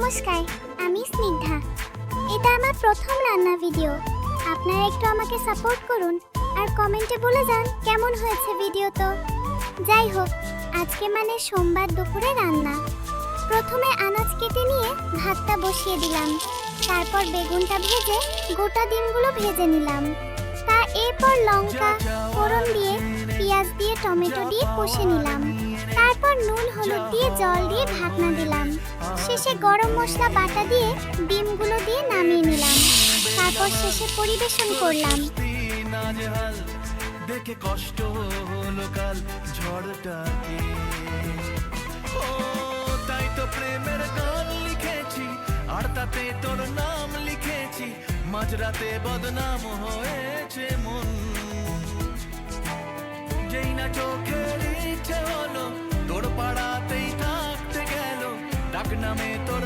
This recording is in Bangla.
নমস্কার, আমি স্নিগ্ধা। এটা আমার প্রথম রান্না ভিডিও। আপনারা একটু আমাকে সাপোর্ট করুন আর কমেন্টে বলে যান কেমন হয়েছে ভিডিও। তো যাই হোক, আজকে মানে সোমবার দুপুরে রান্না। প্রথমে আনাজ কেটে নিয়ে ভাতটা বসিয়ে দিলাম, তারপর বেগুনটা ভেজে গোটা ডিমগুলো ভেজে নিলাম। এরপর লঙ্কা ফোড়ন দিয়ে পেঁয়াজ দিয়ে টমেটো দিয়ে কষে নিলাম। তারপর নুন হলুদ দিয়ে জল দিয়ে ঢাকনা দিলাম। শেষে গরম মশলা বাটা দিয়ে ডিমগুলো দিয়ে নামিয়ে নিলাম। তারপর শেষে পরিবেশন করলাম। দেখে কষ্ট হলো কাল ঝড়টাকে, ও তাই তো প্রেমের গান লিখেছি আর তাতে তোর নাম লিখেছি। মাঝরাতে বদনাম হয়েছে মন, যেই না চোখের ইচ্ছে হলো তোর পাড়াতেই থাকতে গেল। ডাক নামে তোর